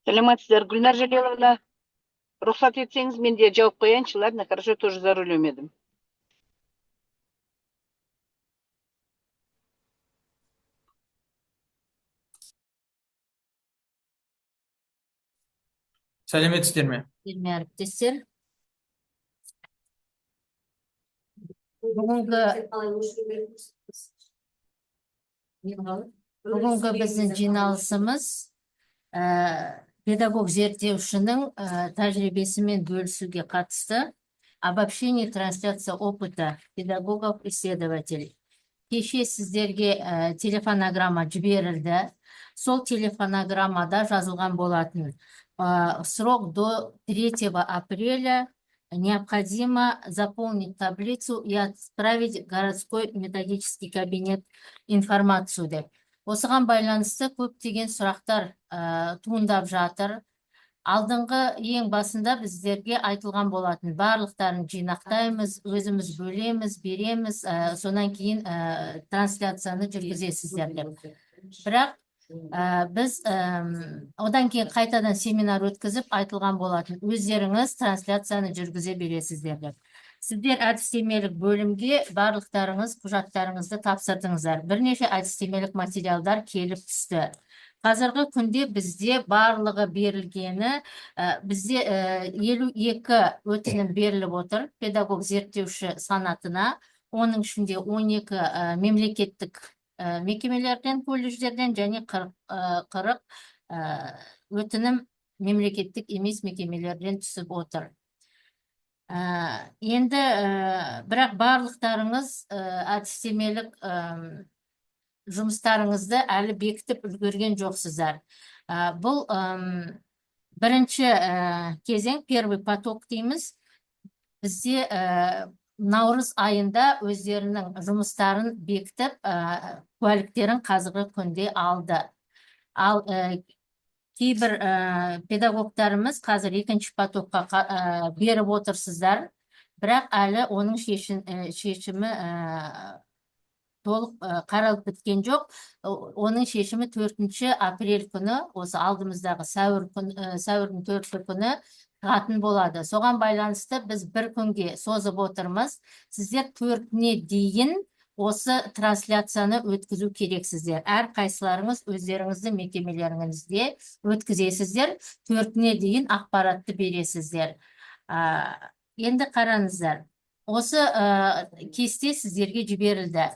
Саламатсыздар, Гүлнар Жалиловна. Рұқсат етсеңіз, мен де жауап қояйыншы. Ладно, хорошо, тоже за рулем едім. Сәлеметсіздер ме? Әріптестер, бүгінгі біздің жиналысымыз педагог зерттеушінің тәжірибесімен бөлісуге қатысты. Обобщение трансляция опыта педагогов-исследователей. Кеше сіздерге телефонограмма жіберілді. Сол телефонограммада жазылған болатын. Срок до 3 апреля необходимо заполнить таблицу и отправить в городской методический кабинет информацию деп. Осыған байланысты көптеген сұрақтар туындап жатыр. Алдыңғы ең басында біздерге айтылған болатын. Барлықтарын жинақтаймыз, өзіміз бөлеміз, береміз, сонан кейін трансляцияны жүргізесіздер деп. Бірақ біз одан кейін қайтадан семинар өткізіп айтылған болатын. Өздеріңіз трансляцияны жүргізе бересіздер деп. Сіздер әдістемелік бөлімге барлықтарыңыз құжаттарыңызды тапсырдыңыздар. Бірнеше әдістемелік материалдар келіп түсті. Қазіргі күнде бізде барлығы берілгені, бізде 52 өтінім беріліп отыр педагог зерттеуші санатына. Оның ішінде 12 мемлекеттік мекемелерден, колледждерден және 40 өтінім мемлекеттік емес мекемелерден түсіп отыр. Енді бірақ барлықтарыңыз әдістемелік жұмыстарыңызды әлі бекітіп үлгерген жоқсыздар. Бұл бірінші кезең, первый поток дейміз. Бізде наурыз айында өздерінің жұмыстарын бекітіп, куәліктерін қазіргі күнде алды. Ал кейбір педагогтарымыз қазір екінші потокқа беріп отырсыздар, бірақ әлі оның шешімі толық қаралып біткен жоқ. Оның шешімі 4 апрель күні, осы алдымыздағы сәуірдің 4 күні шығатын болады. Соған байланысты біз бір күнге созып отырмыз. Сіздер 4-не дейін осы трансляцияны өткізу керексіздер. Әр қайсыларыңыз өздеріңізді мекемелеріңізде өткізесіздер. 4-не дейін ақпаратты бересіздер. Енді қараңыздар. Осы кесте сіздерге жіберілді.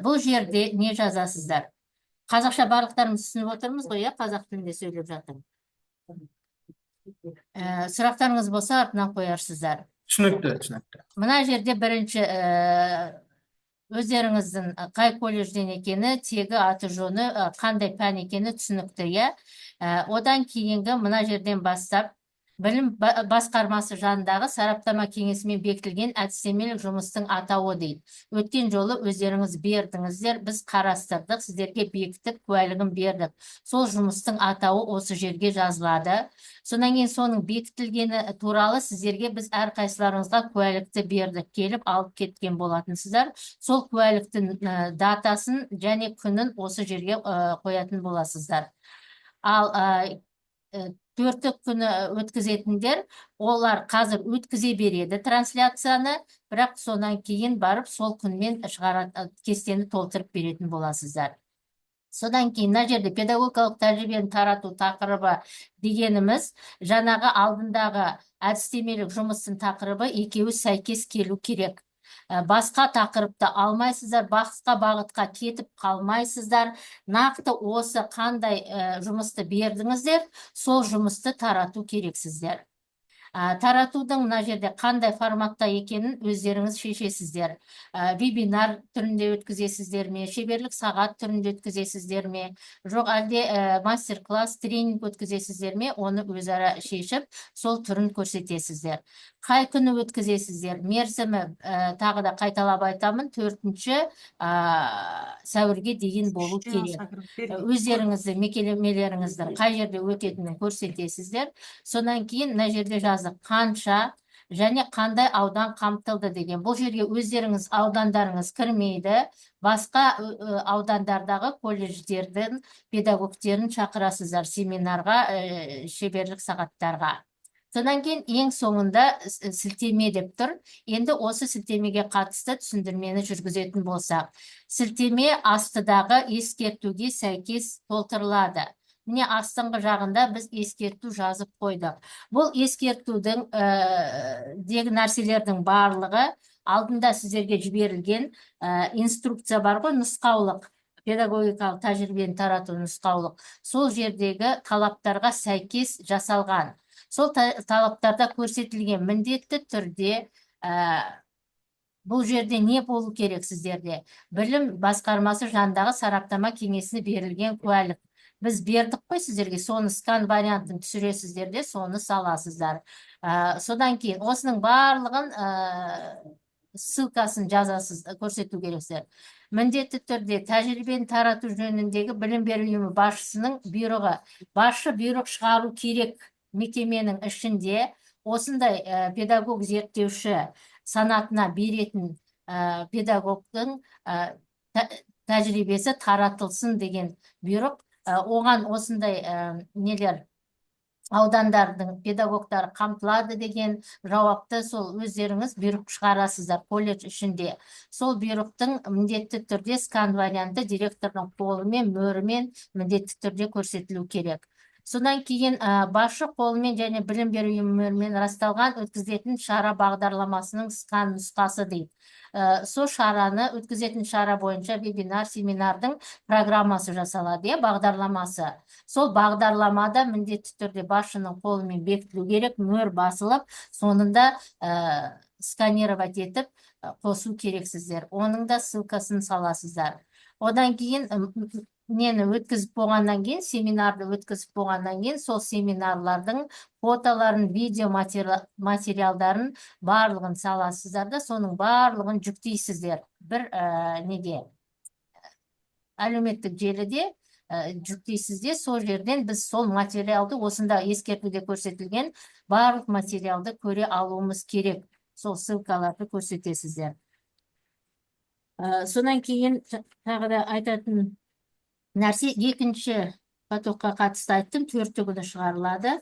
Бұл жерде не жазасыздар? Қазақша барлықтарымыз түсініп отырмыз ғой, қазақ тілінде сөйлеп жатыр. Сұрақтарыңыз болса, артынан қоярсыздар. Түсінікті. Мына жерде бірінші өздеріңіздің қай колледжден екені, тегі, аты жөні, қандай пән екені түсінікті. Одан кейінгі мына жерден бастап білім басқармасы жанындағы сараптама кеңесімен бекітілген әдістемелік жұмыстың атауы дейді. Өткен жолы өздеріңіз бердіңіздер, біз қарастырдық, сіздерге бекітіп куәлігін бердік. Сол жұмыстың атауы осы жерге жазылады. Сонан кейін соның бекітілгені туралы сіздерге біз әрқайсыларыңызға куәлікті бердік, келіп алып кеткен болатынсыздар. Сол куәліктің датасын және күнін осы жерге қоятын боласыздар. Ал 4 күні өткізетіндер, олар қазір өткізе береді трансляцияны, бірақ сонан кейін барып сол күнмен кестені толтырып беретін боласыздар. Содан кейін мына жерде педагогикалық тәжірибені тарату тақырыбы дегеніміз, жаңағы алдындағы әдістемелік жұмыстың тақырыбы екеуі сәйкес келу керек. Басқа тақырыпты алмайсыздар, басқа бағытқа кетіп қалмайсыздар. Нақты осы қандай жұмысты бердіңіздер, сол жұмысты тарату керексіздер. Таратудың мына жерде қандай форматта екенін өздеріңіз шешесіздер. Вебинар түрінде өткізесіздер ме, шеберлік сағат түрінде өткізесіздер ме, жоқ әлде мастер-класс, тренинг өткізесіздер ме, оны өзара шешіп, сол түрін көрсетесіздер. Қай күні өткізесіздер, мерзімі тағы да қайталап айтамын, 4 сәуірге дейін болу керек. Өздеріңізді, мекемелеріңіздің қай жерде өтетінін көрсетесіздер. Сонан кейін мына жерде жазып, қанша және қандай аудан қамтылды деген. Бұл жерге өздеріңіз аудандарыңыз кірмейді, басқа аудандардағы колледждердің педагогтерін шақырасыздар семинарға, шеберлік сағаттарға. Содан кейін ең соңында сілтеме деп тұр. Енді осы сілтемеге қатысты түсіндірмені жүргізетін болсақ. Сілтеме астыдағы ескертуге сәйкес толтырылады. Міне астыңғы жағында біз ескерту жазып қойдық. Бұл ескертудің дегі нәрселердің барлығы алдында сіздерге жіберілген инструкция бар ғой, нұсқаулық, педагогикалық тәжірибені тарату нұсқаулық. Сол жердегі талаптарға сәйкес жасалған. Сол талаптарда көрсетілген міндетті түрде бұл жерде не болу керек сіздерде? Білім басқармасы жанындағы сараптама кеңесіне берілген куәлік. Біз бердік қой сіздерге, соны скан вариантын түсіресіздер де, соны саласыздар. Содан кейін осының барлығын ссылкасын жазасыз, көрсету керексіздер. Міндетті түрде тәжірибені тарату жөніндегі білім беру ұйымы басшысының бұйрығы. Басшы бұйрық шығару керек. Мекеменің ішінде осындай педагог зерттеуші санатына беретін педагогтың тәжірибесі таратылсын деген бұйрық. Оған осындай нелер аудандардың педагогтары қамтылады деген жауапты сол өздеріңіз бұйрық шығарасыздар колледж ішінде. Сол бұйрықтың міндетті түрде скан варианты директордың қолымен, мөрімен міндетті түрде көрсетілу керек. Содан кейін басшы қолымен және білім беру ұйымымен расталған өткізетін шара бағдарламасының скан нұсқасы дейді. Сол шараны өткізетін шара бойынша вебинар, семинардың программасы жасалады, бағдарламасы. Сол бағдарламада міндетті түрде басшының қолымен бекітілу керек, мөр басылып, соңында сканировать етіп қосу керексіздер. Оның да ссылкасын саласыздар. Одан кейін нені өткізіп болғаннан кейін, семинарды өткізіп болғаннан кейін, сол семинарлардың фотоларын, видео материалдарын барлығын саласыздар да, соның барлығын жүктейсіздер. Бір неге әлеуметтік желіде жүктейсізде, сол жерден біз сол материалды, осында ескертуде көрсетілген барлық материалды көре алуымыз керек. Сол ссылкаларды көрсетесіздер. Содан кейін тағы да айтатын нәрсе, екінші потокқа қатысты айттым, 4 күні шығарылады.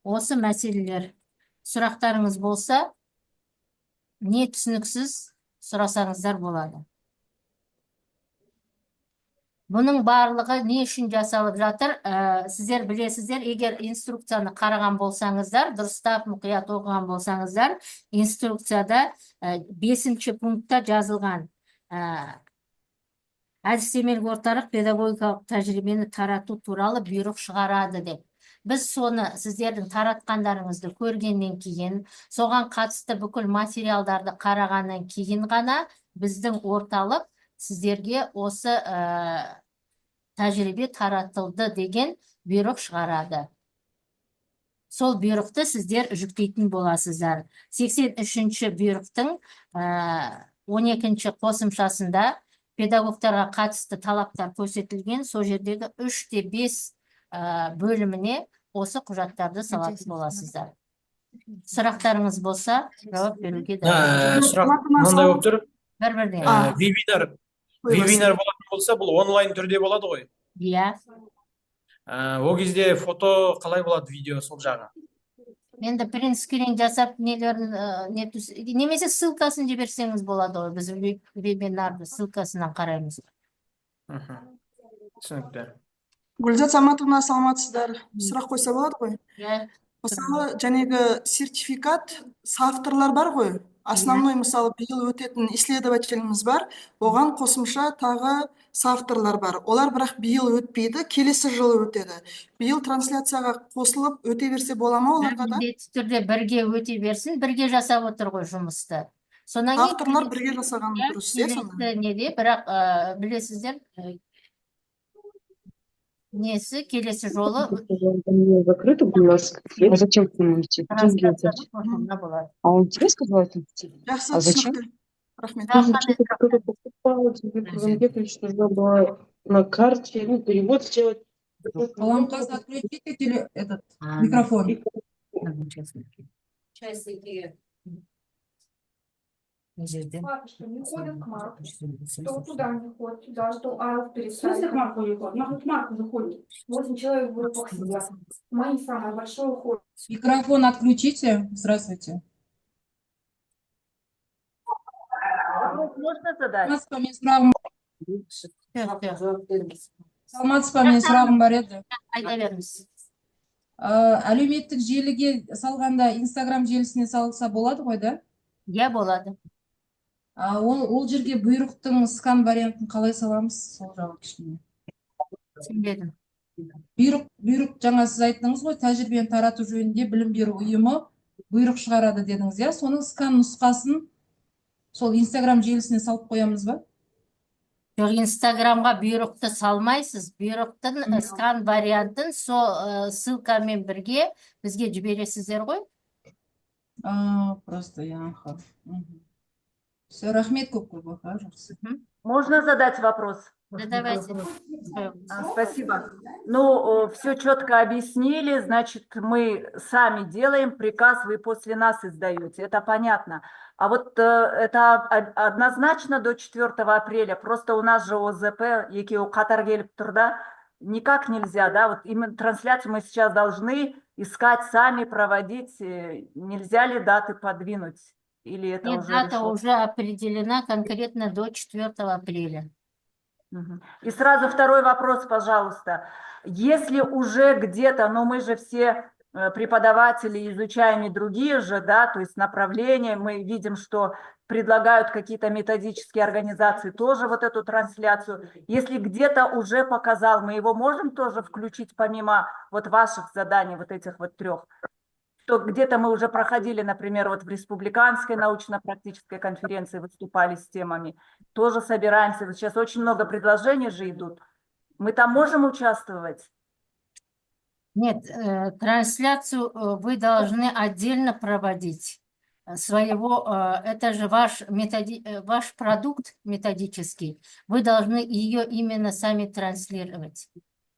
Осы мәселелер. Сұрақтарыңыз болса, не түсініксіз сұрасаңыздар болады. Бұның барлығы не үшін жасалып жатыр? Сіздер білесіздер, егер инструкцияны қараған болсаңыздар, дұрыстап мұқият оқыған болсаңыздар, инструкцияда 5-ші пунктта жазылған әдістемелік орталық педагогикалық тәжірибені тарату туралы бұйрық шығарады деп. Біз соны сіздердің таратқандарыңызды көргеннен кейін, соған қатысты бүкіл материалдарды қарағаннан кейін ғана біздің орталық сіздерге осы тәжірибе таратылды деген бұйрық шығарады. Сол бұйрықты сіздер жүктейтін боласыздар. 83-ші бұйрықтың 12-ші қосымшасында педагогтарға қатысты талаптар көрсетілген, сол жердегі 3/5 бөліміне осы құжаттарды салатын боласыздар. Сұрақтарыңыз болса, жауап беруге дайын. Сұрақ мынандай болып тұр. Бір-бірден. Вебинар болатын болса, бұл онлайн түрде болады ғой. Иә. Ол кезде фото қалай болады, видео сол жағы? Енді принтскрин жасап нелерін немесе ссылкасын жіберсеңіз болады ғой. Біз вебинарды ссылкасынан қараймыз. Түсінікті. Гүлзат Саматовна, саламатсыздар. Сұрақ қойса болады ғой? Мысалы, жәнегі сертификат, авторлар бар ғой. Основной, мысалы, биыл өтетін исследовательіміз бар. Оған қосымша тағы авторлар бар. Олар бірақ биыл өтпейді, келесі жылы өтеді. Биыл трансляцияға қосылып өте берсе бола ма оларға да? Міндетті түрде бірге өте берсін, бірге жасап отыр ғой жұмысты. Авторлар бірге жасаған дұрыс, бірақ білесіздер, несі келесі жолы закрыто у нас. А зачем к нему идти? А он тебе сказал это? А зачем? Нужно было на карте перевод сделать. Он просто отключите этот микрофон. Матушка не ходит к Марку. То туда не ходит, туда, что Алф переставит. В Марку не ходит? Марку заходит. 8 человек в группах сидят. Мои самые большой уход. Микрофон отключите. Здравствуйте. Можно задать? Саламатсыз ба, менің сұрағым бар еді. Айта беріңіз. Әлеуметтік желіге салғанда Инстаграм желісіне салса болады ғой да? Иә, болады. Ол жерге бұйрықтың скан вариантын қалай саламыз? Сол жағы кішкене. Түсінбедім. Бұйрық жаңа сіз айттыңыз ғой, тәжірибені тарату жөнінде білім беру ұйымы бұйрық шығарады дедіңіз, иә? Соның скан нұсқасын сол Инстаграм желісіне салып қоямыз ба? Жоқ, Инстаграмға бұйрықты салмайсыз. Бұйрықтың скан вариантын сол ссылкамен бірге бізге жібересіздер ғой. Просто я. Все, рахмет көп көп, жақсы. Можно задать вопрос? Да, давайте. Спасибо. Ну, все четко объяснили, значит, мы сами делаем приказ, вы после нас издаете, это понятно. А вот это однозначно до 4 апреля, просто у нас же ОЗП, екеуі қатар келіп тұр да, никак нельзя, да, вот именно трансляцию мы сейчас должны искать сами, проводить, нельзя ли даты подвинуть? Или это Нет, уже дата решено? уже определена конкретно до 4 апреля. И сразу второй вопрос, пожалуйста. Если уже где-то, но мы же все преподаватели изучаем и другие же, да, то есть направления, мы видим, что предлагают какие-то методические организации тоже вот эту трансляцию. Если где-то уже показал, мы его можем тоже включить помимо вот ваших заданий, вот этих вот 3? Что где-то мы уже проходили, например, вот в республиканской научно-практической конференции выступали с темами, тоже собираемся. Вот сейчас очень много предложений же идут. Мы там можем участвовать? Нет, трансляцию вы должны отдельно проводить. Это же ваш продукт методический. Вы должны ее именно сами транслировать.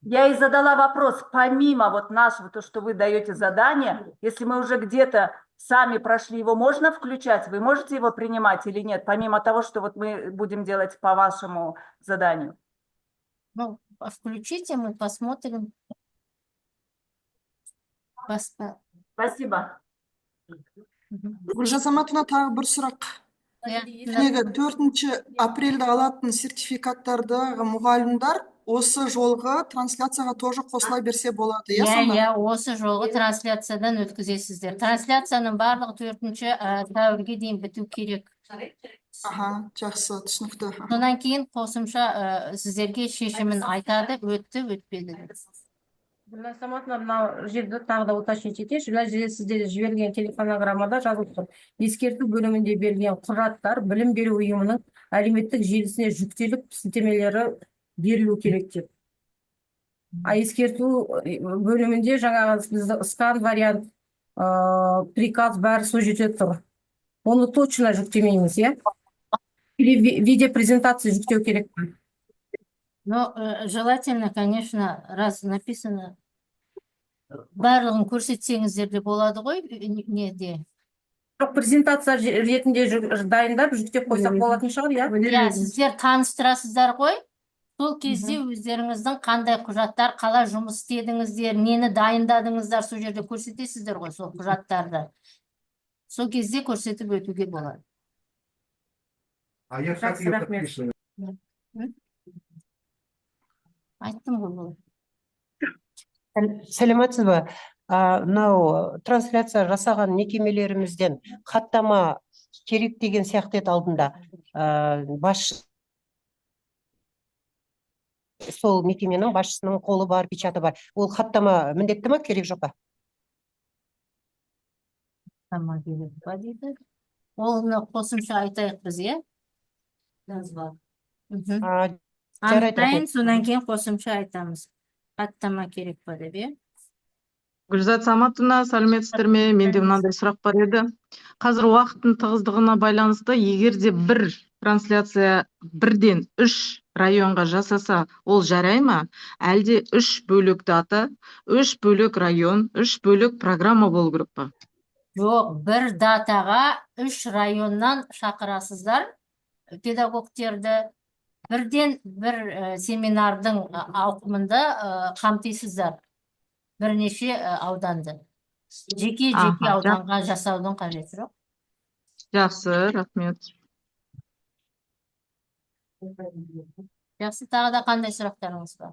Я и задала вопрос, помимо вот нашего, то, что вы даете задание, если мы уже где-то сами прошли, его можно включать? Вы можете его принимать или нет, помимо того, что вот мы будем делать по вашему заданию? Ну, включите, мы посмотрим. Спасибо. Гүлжан Саматовна, тағы бір сұрақ. Жаңағы 4 апрельде алатын сертификаттарды мұғалімдер осы жолғы трансляцияға тоже қосыла берсе болады, иә сонда? Иә, осы жолғы трансляциядан өткізесіздер. Трансляцияның барлығы 4 сәуірге дейін біту керек. Аха, жақсы, түсінікті. Сонан кейін қосымша сіздерге шешімін айтады, өтті, өтпеді. Гүлнар Саматовна, мынау жерді тағы да уточнить етейінші. Мына жерде сіздерге жіберілген телефонограммада жазылып тұр. Ескерту бөлімінде берілген құжаттар білім беру ұйымының әлеуметтік желісіне жүктеліп сілтемелері берілу керек деп. Ескерту бөлімінде жаңағы скан вариант, приказ бәрі сол жерде тұр. Оны точно жүктемейміз, иә? Или видео презентации жүктеу керек па? Но желательно, конечно, раз написано, барлығын көрсетсеңіздер де болады ғой, неде? Жоқ, презентация ретінде дайындап жүктеп қойсақ болатын шығар, иә? Иә, сіздер таныстырасыздар ғой, сол кезде өздеріңіздің қандай құжаттар, қалай жұмыс істедіңіздер, нені дайындадыңыздар, сол жерде көрсетесіздер ғой, сол құжаттарды. Сол кезде көрсетіп өтуге болады. Айттым ғой бұл. Сәлеметсіз бе? Мынау трансляция жасаған мекемелерімізден хаттама керек деген сияқты еді алдында. Сол мекеменің басшысының қолы бар, печаты бар. Ол хаттама міндетті ме, керек жоқ па? Хаттама керек па дейді. Оны қосымша айтайық біз, е? Анықтайын, сонан кейін қосымша айтамыз. Хаттама керек па деп, е? Гүлзат Саматовна, сәлеметсіздер ме? Менде мынандай сұрақ бар еді. Қазір уақыттың тығыздығына байланысты, егер де бір трансляция бірден 3 районға жасаса, ол жарай ма? Әлде 3 бөлек дата, 3 бөлек район, 3 бөлек программа болу керек па? Жоқ, бір датаға 3 районнан шақырасыздар педагогтерді. Бірден бір семинардың ауқымында қамтисыздар. Бірнеше ауданды. Жеке ауданға жасаудың қажеті жоқ. Жақсы, рахмет. Жақсы, тағы да қандай сұрақтарыңыз бар?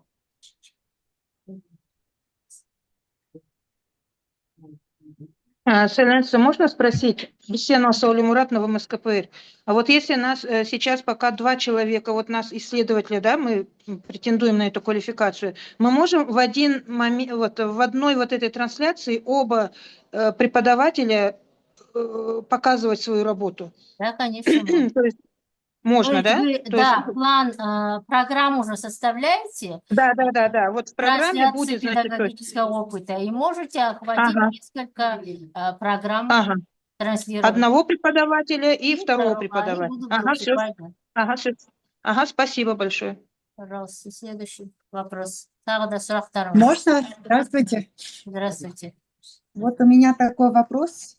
Экселленция, можно спросить? Бессенова Сауля Муратовна, МСКПР. А вот если нас сейчас пока 2 человека, вот нас исследователи, да, мы претендуем на эту квалификацию, мы можем в один момент, вот в одной вот этой трансляции оба преподавателя показывать свою работу? Да, конечно. То есть можно, да? Да, план, программу уже составляете? Да. Вот в программе будет, значит, педагогического опыта. И можете охватить несколько программ, транслировать. Одного преподавателя и второго преподавателя. Ага, спасибо большое. Пожалуйста, следующий вопрос. Можно? Здравствуйте. Здравствуйте. Вот у меня такой вопрос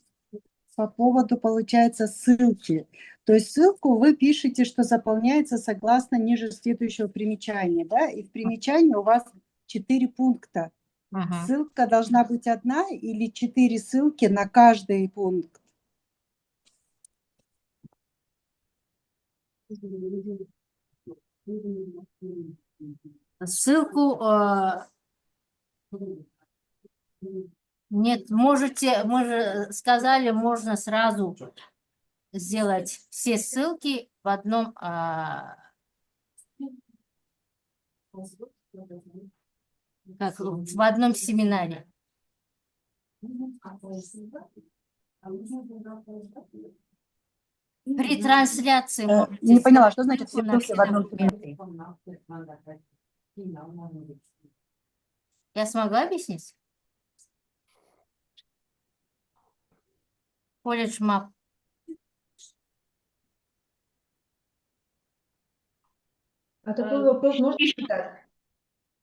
по поводу, получается, ссылки. То есть ссылку вы пишете, что заполняется согласно ниже следующего примечания, да? И в примечании у вас 4 пункта. Ссылка должна быть одна или 4 ссылки на каждый пункт? Ссылку нет, можете, мы же сказали, можно сразу сделать все ссылки в одном семинаре. При трансляции не поняла, что значит все ссылки в одном семинаре? Я смогла объяснить? Колледж Map. А такой вопрос можно задать?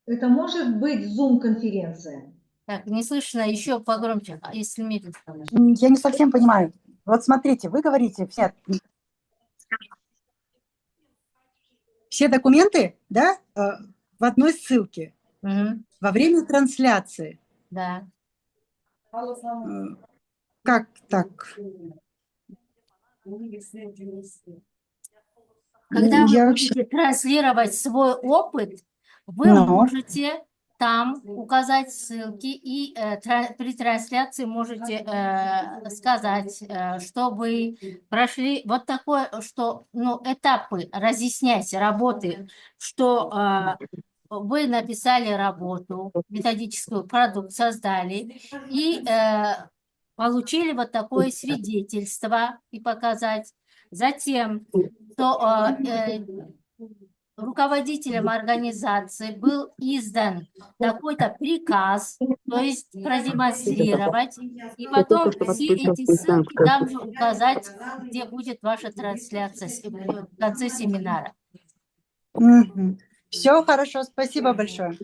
Это может быть Zoom-конференция? Так, не слышно, еще погромче, если медленно. Я не совсем понимаю. Вот смотрите, вы говорите все документы, да, в одной ссылке во время трансляции. Да. Как так? Когда вы будете транслировать свой опыт, вы можете там указать ссылки и при трансляции можете сказать, что вы прошли вот такое, что, этапы, разъяснять работы, что вы написали работу, методическую, продукт создали и получили вот такое свидетельство и показать. Затем, что руководителем организации был издан такой-то приказ, то есть продемонстрировать, и потом все эти ссылки там же указать, где будет ваша трансляция в конце семинара. Все хорошо, спасибо большое.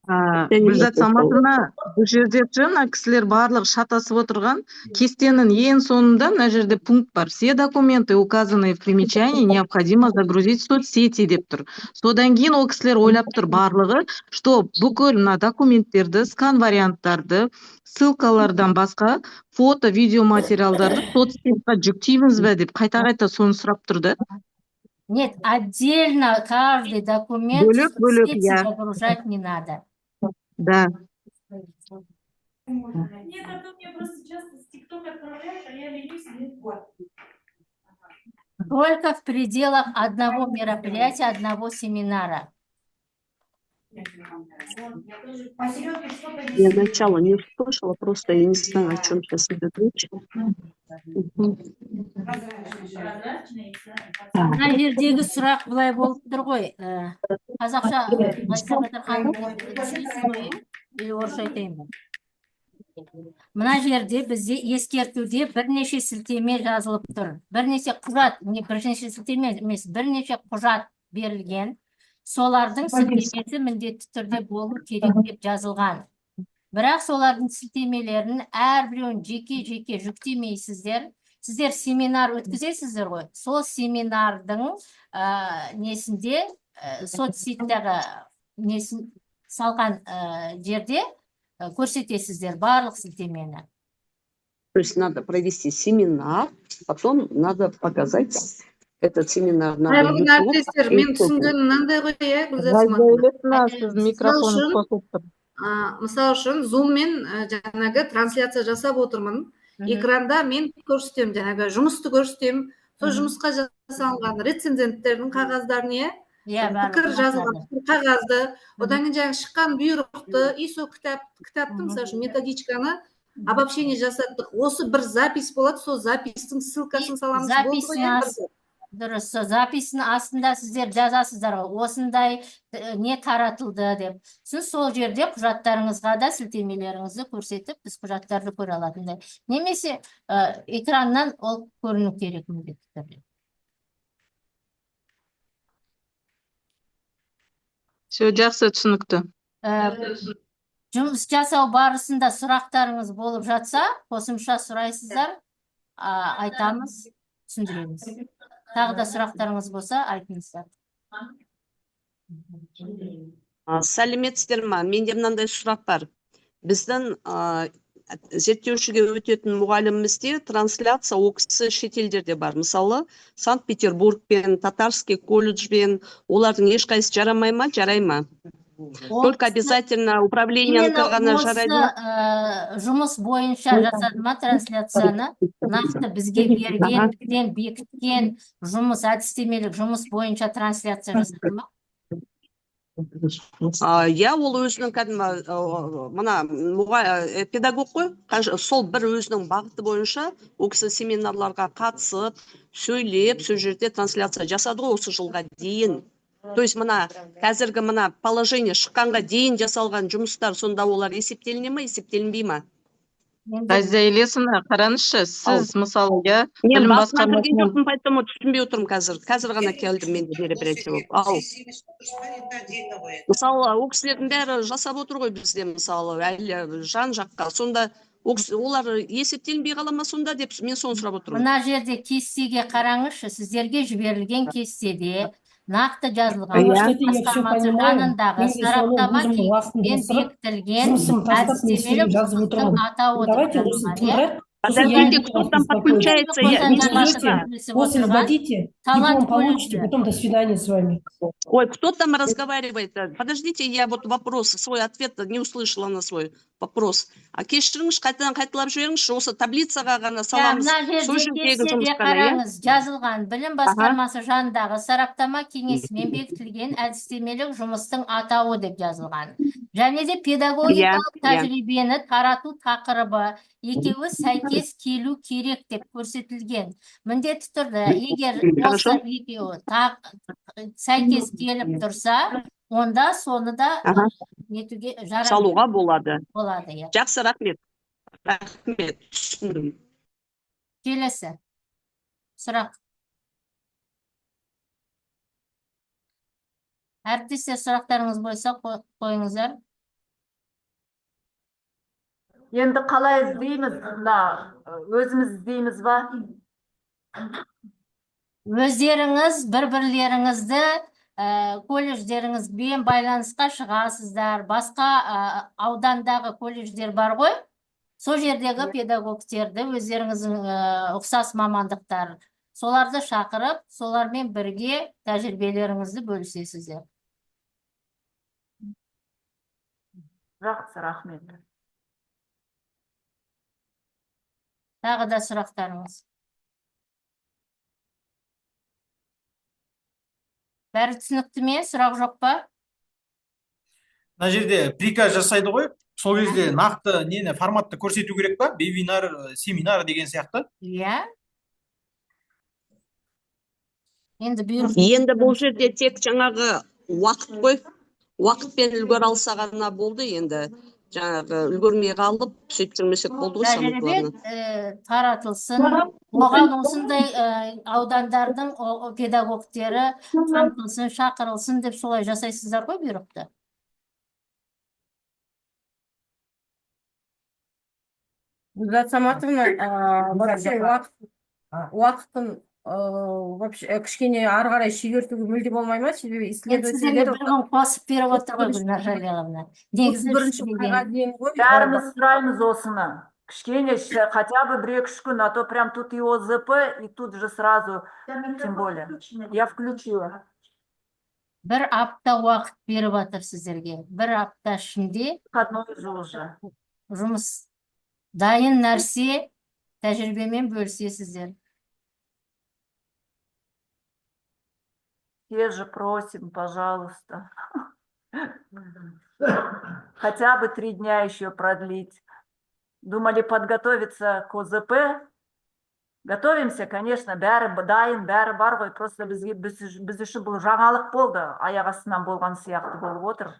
Гүлзат Саматовна, бұл жерде жаңа кісілер барлығы шатасып отырған. Кестенің ең соңында мына жерде пункт бар. Все документы, указанные в примечании, необходимо загрузить в соцсети деп тұр. Содан кейін ол кісілер ойлап тұр барлығы, что бүкіл мына документтерді, скан варианттарды, ссылкалардан басқа фото, видео материалдарды соцсетке жүктейміз бе деп қайта соны сұрап тұрды. Нет, отдельно каждый документ в соцсети загружать не надо. Да. Нет, а то мне просто часто с ТикТока отправляют, а я ленюсь легко. Только в пределах одного мероприятия, одного семинара. Я начало не услышала, просто я не знаю, о чем сейчас идет речь. Мына жердегі сұрақ былай болып тұр ғой. Қазақша орысша айтайын. Мына жерде бізде ескертуде бірнеше сілтеме жазылып тұр. Бірнеше құжат, бірнеше сілтеме емес, бірнеше құжат берілген. Солардың сілтемесі міндетті түрде болу керек деп жазылған. Бірақ солардың сілтемелерін әрбіреуін жеке жүктемейсіздер. Сіздер семинар өткізесіздер ғой. Сол семинардың несінде соцсеттегі несін салған жерде көрсетесіздер барлық сілтемені. То есть надо провести семинар, потом надо показать этот семинар. Мен түсінгенім мынандай ғой, Мысал үшін, Zoom-мен жаңағы трансляция жасап отырмын. Экранда мен көрсетем, жаңағы жұмысты көрсетем. Сол жұмысқа жасалған рецензенттердің қағаздарын, пікір жазылған қағазды, одан кейін жаңағы шыққан бұйрықты, ISO кітаптың, мысалы үшін методичканы обобщение жасаттық. Осы бір запись болады, сол запистің ссылкасын саламыз болды ғой. Дұрыс, записін астында сіздер жазасыздар ғой, осындай не таратылды деп. Сіз сол жерде құжаттарыңызға да сілтемелеріңізді көрсетіп, біз құжаттарды көре алатындай. Немесе экраннан ол көріну керек міндетті түрде. Все, жақсы, түсінікті. Жұмыс жасау барысында сұрақтарыңыз болып жатса, қосымша сұрайсыздар, айтамыз, түсіндіреміз. Тағы да сұрақтарыңыз болса, айтыңыздар. Сәлеметсіздер ма? Менде мынандай сұрақ бар. Біздің зерттеушіге өтетін мұғалімімізде трансляция ол кісі шетелдерде бар. Мысалы, Санкт-Петербург пен Татарский колледжбен олардың ешқайсысы жарамай ма, жарай ма? Только обязательно управление ғана жарайды ма? Жұмыс бойынша жасады ма трансляцияны? Нақты бізге берген, бекіткен жұмыс, әдістемелік жұмыс бойынша трансляция жасады ма? Ол өзінің педагог қой, сол бір өзінің бағыты бойынша ол кісі семинарларға қатысып, сөйлеп, сол жерде трансляция жасады ғой осы жылға дейін. То есть қазіргі положение шыққанға дейін жасалған жұмыстар, сонда олар есептеліне ме, есептелінбей ма? Елесіні қараңызшы, сіз мысалы, Мен басына кірген жоқпын, поэтому түсінбей отырмын қазір. Қазір ғана келдім мен де мероприятие болып. Мысалы, ол кісілердің бәрі жасап отыр ғой бізде, мысалы, әлі жан жаққа. Сонда олар есептелінбей қала ма сонда деп мен соны сұрап отырмын. Мына жерде кестеге қараңызшы, сіздерге жіберілген кестеде нақты жазылған басқармасы жанындағы сараптама кеңесімен бекітілген әдістемелік жұмыстың атауы деп жазылған. Подождите, кто там подключается? Я не слышно. После сдадите, диплом получите, потом до свидания с вами. Ой, кто там разговаривает? Подождите, я вот вопрос, свой ответ не услышала на свой вопрос. Кешіріңіз, қайталап жіберіңізші, осы таблицаға ғана саламыз. Сол жерде қараңыз, жазылған білім басқармасы жанындағы сараптама кеңесімен бекітілген әдістемелік жұмыстың атауы деп жазылған. Және де педагогикалық тәжірибені тарату тақырыбы екеуі сәйкес келу керек деп көрсетілген. Міндетті түрде, егер осы екеуі сәйкес келіп тұрса, онда соны да салуға болады. Болады. Жақсы, рахмет. Рахмет, түсіндім. Келесі сұрақ. Әріптестер, сұрақтарыңыз болса қойыңыздар. Енді қалай іздейміз? Өзіміз іздейміз ба? Өздеріңіз бір-бірлеріңізді колледждеріңізбен байланысқа шығасыздар. Басқа аудандағы колледждер бар ғой? Сол жердегі педагогтерді, өздеріңіздің ұқсас мамандықтар, соларды шақырып, солармен бірге тәжірибелеріңізді бөлісесіздер. Жақсы, рахмет. Тағы да сұрақтарыңыз. Бәрі түсінікті ме? Сұрақ жоқ па? Мына жерде приказ жасайды ғой, сол кезде нақты форматты көрсету керек па? Вебинар, семинар деген сияқты. Иә. Енді бұл жерде тек жаңағы уақыт қой, уақытпен үлгер алса ғана болды, енді жаңағы үлгермей қалып, сөйтіп жүрмесек болды ғой самокларны. Таратылсын, оған осындай аудандардың педагогтері қамтылсын, шақырылсын деп солай жасайсыздар ғой бұйрықты. Гүлзат Саматовна, вообще уақытын вообще кішкене ары қарай шегертуге мүлде болмай ма? Себебі Сіздерге исследовательдер бір күн қосып беріп отыр ғой Гүлнар Жалиловна. Негізі 31 қырға дейін ғой. Бәріміз сұраймыз осыны. Кішкене, хотя бы 1-2 күн, а то прям тут и ОЗП, и тут же сразу, тем более. Я включила. Бір апта уақыт беріп отыр сіздерге. Бір апта ішінде жұмыс дайын нәрсе тәжірибемен бөлісесіздер. Те же просим, пожалуйста. Хотя бы 3 дня еще продлить. Думали подготовиться к ОЗП. Готовимся, конечно, бәрі дайын, бәрі бар ғой. Просто біз үшін бұл жаңалық болды. Аяқ астынан болған сияқты болып отыр.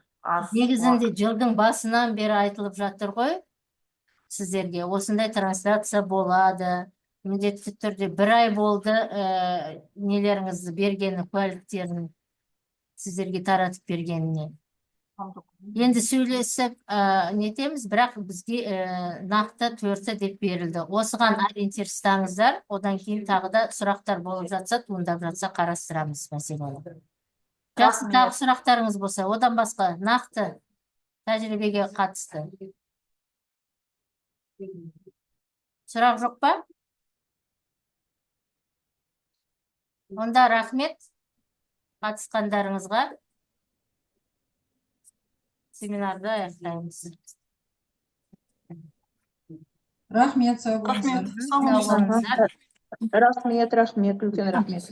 Негізінде жылдың басынан бері айтылып жатыр ғой сіздерге. Осындай трансляция болады. Міндетті түрде 1 ай болды нелеріңізді бергені, куәліктерін сіздерге таратып бергеніне. Енді сөйлесіп нетеміз, бірақ бізге нақты 4 деп берілді. Осыған ориентир ұстаңыздар, одан кейін тағы да сұрақтар болып жатса, туындап жатса қарастырамыз мәселені. Жақсы, тағы сұрақтарыңыз болса, одан басқа нақты тәжірибеге қатысты. Сұрақ жоқ па? Онда рахмет қатысқандарыңызға. Семинарды аяқтаймыз. Рахмет, сау болыңыздар. Рахмет, үлкен рахмет.